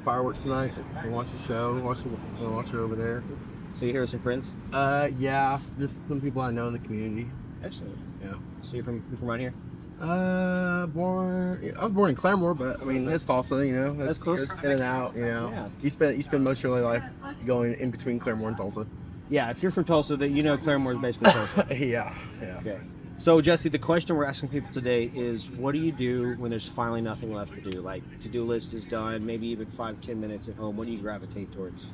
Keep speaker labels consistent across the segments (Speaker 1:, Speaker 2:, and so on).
Speaker 1: fireworks tonight. We'll watch the show. We'll watch it over there.
Speaker 2: So you here with some friends?
Speaker 1: Yeah, just some people I know in the community.
Speaker 2: Excellent.
Speaker 1: Yeah.
Speaker 2: So you're from around here?
Speaker 1: I was born in Claremore, but I mean it's Tulsa, you know.
Speaker 2: That's close.
Speaker 1: It's in and out, you know.
Speaker 2: Yeah.
Speaker 1: You spend most of your life going in between Claremore and Tulsa.
Speaker 2: Yeah, if you're from Tulsa, that you know Claremore is basically Tulsa.
Speaker 1: Yeah.
Speaker 2: Okay. So Jesse, the question we're asking people today is, what do you do when there's finally nothing left to do? Like to-do list is done, maybe even 5-10 minutes at home. What do you gravitate towards?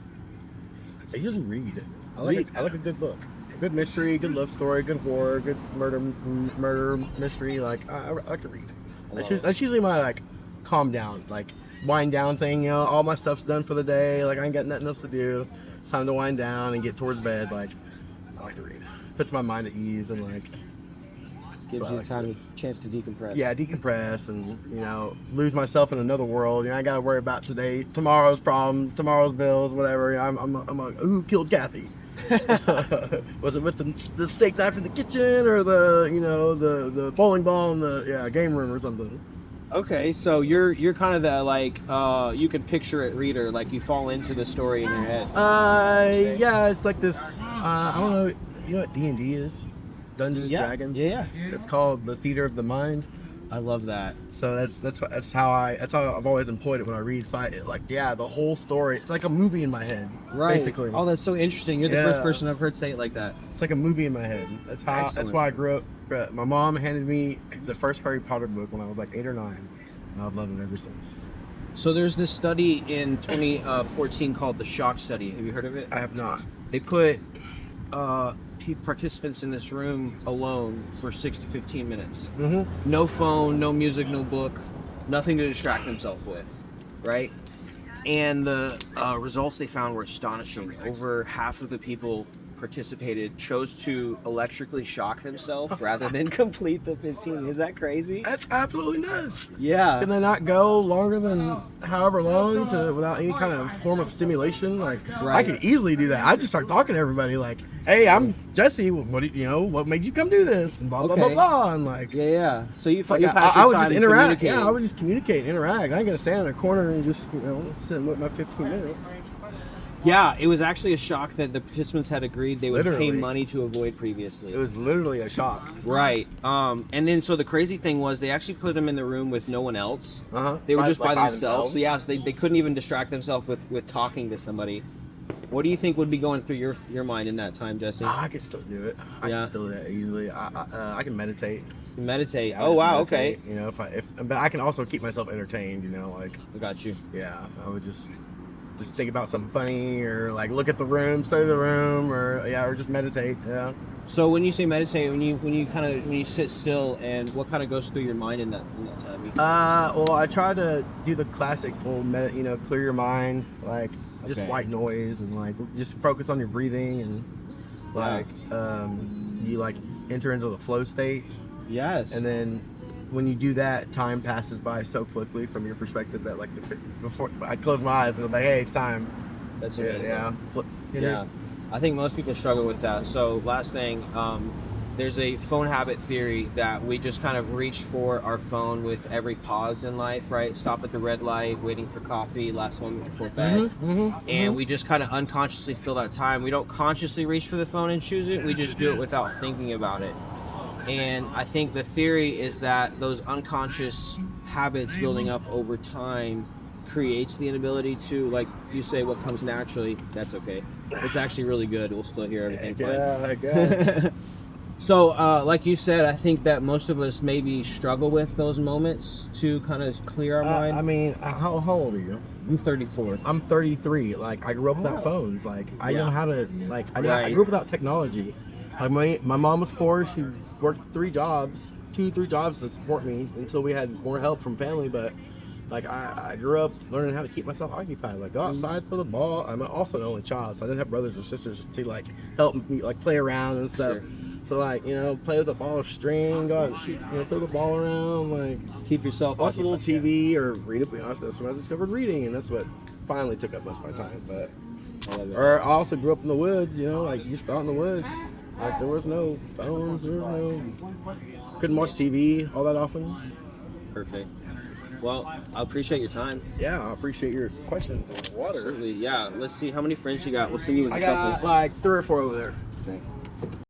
Speaker 1: I usually read. I like a good book. Good mystery, good love story, good horror, good murder mystery. Like I like to read. That's usually my like calm down, like wind down thing. You know, all my stuff's done for the day. Like I ain't got nothing else to do. It's time to wind down and get towards bed. Like I like to read. Puts my mind at ease and like
Speaker 2: Gives you a chance to decompress.
Speaker 1: Yeah, decompress and lose myself in another world. I got to worry about tomorrow's problems, tomorrow's bills, whatever. I'm like, who killed Kathy? Was it with the steak knife in the kitchen or the bowling ball in the game room or something?
Speaker 2: Okay, so you're kind of the like you can picture it reader, like you fall into the story in your head.
Speaker 1: Yeah, it's like this. I don't know. You know what D&D is? Dungeons and Dragons.
Speaker 2: Yeah.
Speaker 1: It's called the theater of the mind.
Speaker 2: I love that.
Speaker 1: So that's how I've always employed it when I read. So the whole story. It's like a movie in my head,
Speaker 2: right?
Speaker 1: Basically.
Speaker 2: Oh, that's so interesting. You're the first person I've heard say it like that.
Speaker 1: It's like a movie in my head. That's how.
Speaker 2: Excellent.
Speaker 1: That's why I grew up. My mom handed me the first Harry Potter book when I was like 8 or 9, and I've loved it ever since.
Speaker 2: So there's this study in 2014 called the Shock Study. Have you heard of it?
Speaker 1: I have not.
Speaker 2: They put participants in this room alone for 6 to 15 minutes.
Speaker 1: Mm-hmm.
Speaker 2: No phone, no music, no book, nothing to distract themselves with, right? And the results they found were astonishing. Over half of the people participated chose to electrically shock themselves rather than complete the 15. Is that crazy?
Speaker 1: That's absolutely nuts.
Speaker 2: Yeah.
Speaker 1: Can they not go longer than however long without any kind of form of stimulation? Like,
Speaker 2: right.
Speaker 1: I could easily do that. I just start talking to everybody like, "Hey, I'm Jesse. What made you come do this?" And blah blah blah blah. And like,
Speaker 2: yeah. So you pass your
Speaker 1: I would
Speaker 2: time
Speaker 1: just interact.
Speaker 2: communicating.
Speaker 1: Yeah, I would just communicate, and interact. I ain't gonna stand in a corner and just sit and wait my 15 minutes.
Speaker 2: Yeah, it was actually a shock that the participants had agreed they would pay money to avoid previously.
Speaker 1: It was literally a shock.
Speaker 2: Right. And then so the crazy thing was they actually put them in the room with no one else. They were just by themselves. So so they couldn't even distract themselves with talking to somebody. What do you think would be going through your mind in that time, Jesse?
Speaker 1: I could still do it. I can still do that easily. I can meditate.
Speaker 2: Meditate. Oh wow.
Speaker 1: Meditate.
Speaker 2: Okay.
Speaker 1: But I can also keep myself entertained.
Speaker 2: I got you.
Speaker 1: Yeah, I would just think about something funny or like look at the room, study the room, or just meditate. Yeah.
Speaker 2: So when you say meditate, when you sit still, and what kind of goes through your mind in that time?
Speaker 1: Well, I try to do the classic clear your mind, like just white noise and like just focus on your breathing and like you like enter into the flow state.
Speaker 2: Yes.
Speaker 1: And then when you do that, time passes by so quickly from your perspective that like before I close my eyes and I'm like, hey, it's time.
Speaker 2: That's amazing.
Speaker 1: Yeah.
Speaker 2: I think most people struggle with that. So last thing, there's a phone habit theory that we just kind of reach for our phone with every pause in life, right? Stop at the red light, waiting for coffee, last one before bed. And we just kind of unconsciously fill that time. We don't consciously reach for the phone and choose it. We just do it without thinking about it. And I think the theory is that those unconscious habits building up over time creates the inability to, like you say, what comes naturally, that's okay. It's actually really good. We'll still hear everything fine. So, like you said, I think that most of us maybe struggle with those moments to kind of clear our mind.
Speaker 1: I mean, how old are you?
Speaker 2: I'm 34.
Speaker 1: I'm 33. Like, I grew up without phones. Like, I know how to, like, I grew up without technology. Like, my mom was poor. She worked 3 jobs to support me until we had more help from family. But, like, I grew up learning how to keep myself occupied. Like, go outside for the ball. I'm also an only child, so I didn't have brothers or sisters to, like, help me, like, play around and stuff.
Speaker 2: Sure.
Speaker 1: So, like, play with a ball of string, go out and shoot, throw the ball around, like,
Speaker 2: keep yourself
Speaker 1: watch a little TV or read it. That's when I discovered reading, and that's what finally took up most of my time. But I also grew up in the woods, like you just go out in the woods. Like, there was no phones, couldn't watch TV all that often.
Speaker 2: Perfect. Well, I appreciate your time.
Speaker 1: Yeah, I appreciate your questions and water.
Speaker 2: Certainly, yeah. Let's see how many friends you got. We'll see you in a
Speaker 1: I
Speaker 2: couple.
Speaker 1: got like 3 or 4 over there.